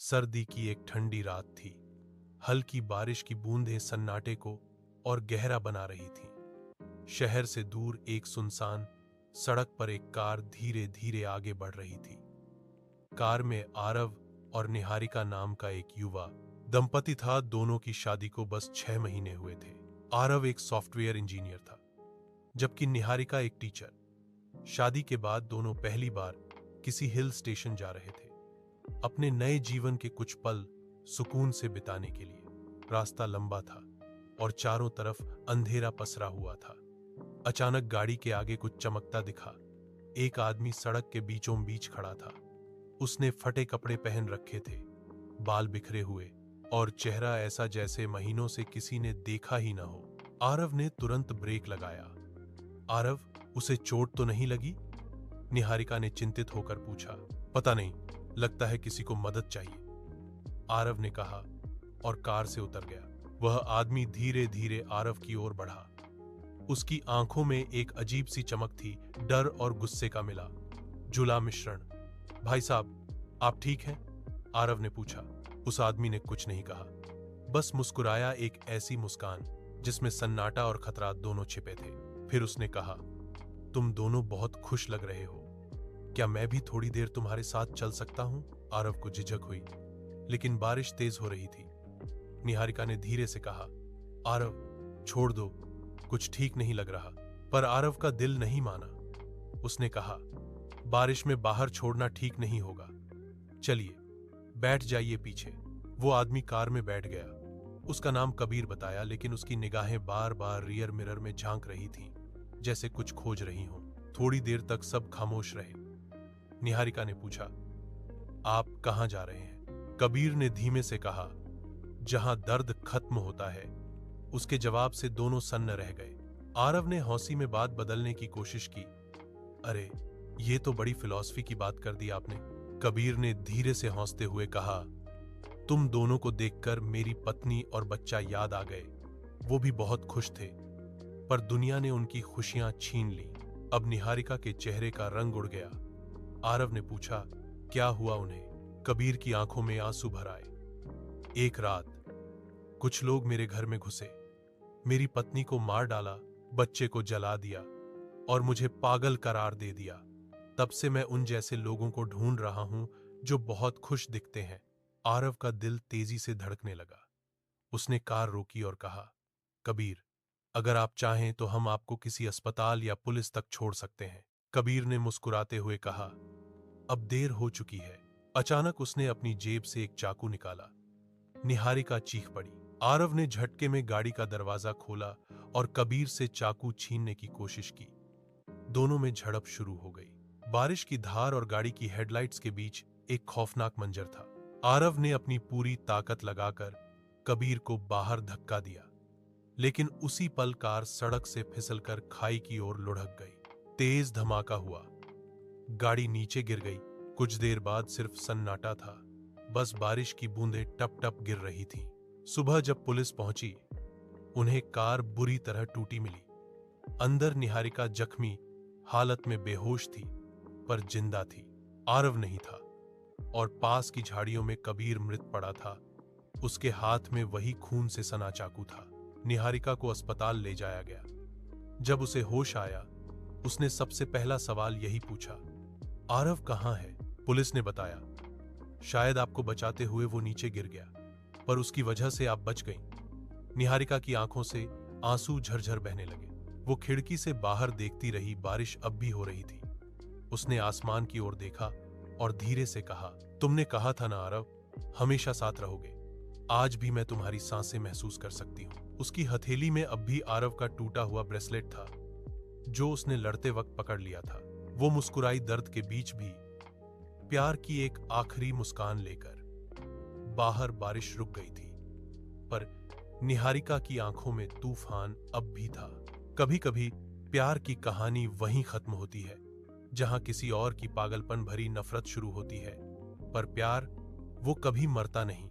सर्दी की एक ठंडी रात थी। हल्की बारिश की बूंदें सन्नाटे को और गहरा बना रही थीं। शहर से दूर एक सुनसान सड़क पर एक कार धीरे धीरे आगे बढ़ रही थी। कार में आरव और निहारिका नाम का एक युवा दंपति था। दोनों की शादी को बस 6 महीने हुए थे। आरव एक सॉफ्टवेयर इंजीनियर था, जबकि निहारिका एक टीचर। शादी के बाद दोनों पहली बार किसी हिल स्टेशन जा रहे थे, अपने नए जीवन के कुछ पल सुकून से बिताने के लिए। रास्ता लंबा था और चारों तरफ अंधेरा पसरा हुआ था। अचानक गाड़ी के आगे कुछ चमकता दिखा। एक आदमी सड़क के बीचों बीच खड़ा था। उसने फटे कपड़े पहन रखे थे, बाल बिखरे हुए और चेहरा ऐसा जैसे महीनों से किसी ने देखा ही ना हो। आरव ने तुरंत ब्रेक लगाया। आरव, उसे चोट तो नहीं लगी? निहारिका ने चिंतित होकर पूछा। पता नहीं, लगता है किसी को मदद चाहिए, आरव ने कहा और कार से उतर गया। वह आदमी धीरे धीरे आरव की ओर बढ़ा। उसकी आंखों में एक अजीब सी चमक थी, डर और गुस्से का मिला जुला मिश्रण। भाई साहब, आप ठीक हैं? आरव ने पूछा। उस आदमी ने कुछ नहीं कहा, बस मुस्कुराया, एक ऐसी मुस्कान जिसमें सन्नाटा और खतरा दोनों छिपे थे। फिर उसने कहा, तुम दोनों बहुत खुश लग रहे हो, क्या मैं भी थोड़ी देर तुम्हारे साथ चल सकता हूं? आरव को झिझक हुई, लेकिन बारिश तेज हो रही थी। निहारिका ने धीरे से कहा, आरव छोड़ दो, कुछ ठीक नहीं लग रहा। पर आरव का दिल नहीं माना। उसने कहा, बारिश में बाहर छोड़ना ठीक नहीं होगा, चलिए बैठ जाइए पीछे। वो आदमी कार में बैठ गया। उसका नाम कबीर बताया, लेकिन उसकी निगाहें बार बार रियर मिरर में झांक रही थीं, जैसे कुछ खोज रही हों। थोड़ी देर तक सब खामोश रहे। निहारिका ने पूछा, आप कहां जा रहे हैं? कबीर ने धीमे से कहा, जहां दर्द खत्म होता है। उसके जवाब से दोनों सन्न रह गए। आरव ने हौसी में बात बदलने की कोशिश की। अरे, ये तो बड़ी फिलॉसफी की बात कर दी आपने। कबीर ने धीरे से हंसते हुए कहा, तुम दोनों को देखकर मेरी पत्नी और बच्चा याद आ गए। वो भी बहुत खुश थे, पर दुनिया ने उनकी खुशियां छीन ली। अब निहारिका के चेहरे का रंग उड़ गया। आरव ने पूछा, क्या हुआ उन्हें? कबीर की आंखों में आंसू भर आए। एक रात कुछ लोग मेरे घर में घुसे, मेरी पत्नी को मार डाला, बच्चे को जला दिया और मुझे पागल करार दे दिया। तब से मैं उन जैसे लोगों को ढूंढ रहा हूं जो बहुत खुश दिखते हैं। आरव का दिल तेजी से धड़कने लगा। उसने कार रोकी और कहा, कबीर, अगर आप चाहें तो हम आपको किसी अस्पताल या पुलिस तक छोड़ सकते हैं। कबीर ने मुस्कुराते हुए कहा, अब देर हो चुकी है। अचानक उसने अपनी जेब से एक चाकू निकाला। निहारिका चीख पड़ी। आरव ने झटके में गाड़ी का दरवाजा खोला और कबीर से चाकू छीनने की कोशिश की। दोनों में झड़प शुरू हो गई। बारिश की धार और गाड़ी की हेडलाइट्स के बीच एक खौफनाक मंजर था। आरव ने अपनी पूरी ताकत लगाकर कबीर को बाहर धक्का दिया, लेकिन उसी पल कार सड़क से फिसलकर खाई की ओर लुढ़क गई। तेज धमाका हुआ, गाड़ी नीचे गिर गई। कुछ देर बाद सिर्फ सन्नाटा था, बस बारिश की बूंदें टप टप गिर रही थीं। सुबह जब पुलिस पहुंची, उन्हें कार बुरी तरह टूटी मिली। अंदर निहारिका जख्मी हालत में बेहोश थी, पर जिंदा थी। आरव नहीं था और पास की झाड़ियों में कबीर मृत पड़ा था। उसके हाथ में वही खून से सना चाकू था। निहारिका को अस्पताल ले जाया गया। जब उसे होश आया, उसने सबसे पहला सवाल यही पूछा, आरव कहां है? पुलिस ने बताया, शायद आपको बचाते हुए वो नीचे गिर गया, पर उसकी वजह से आप बच गईं। निहारिका की आंखों से आंसू झरझर बहने लगे। वो खिड़की से बाहर देखती रही। बारिश अब भी हो रही थी। उसने आसमान की ओर देखा और धीरे से कहा, तुमने कहा था ना आरव, हमेशा साथ रहोगे। आज भी मैं तुम्हारी सांसें महसूस कर सकती हूं। उसकी हथेली में अब भी आरव का टूटा हुआ ब्रेसलेट था, जो उसने लड़ते वक्त पकड़ लिया था। वो मुस्कुराई, दर्द के बीच भी प्यार की एक आखिरी मुस्कान लेकर। बाहर बारिश रुक गई थी, पर निहारिका की आंखों में तूफान अब भी था। कभी कभी प्यार की कहानी वहीं खत्म होती है जहां किसी और की पागलपन भरी नफरत शुरू होती है, पर प्यार वो कभी मरता नहीं।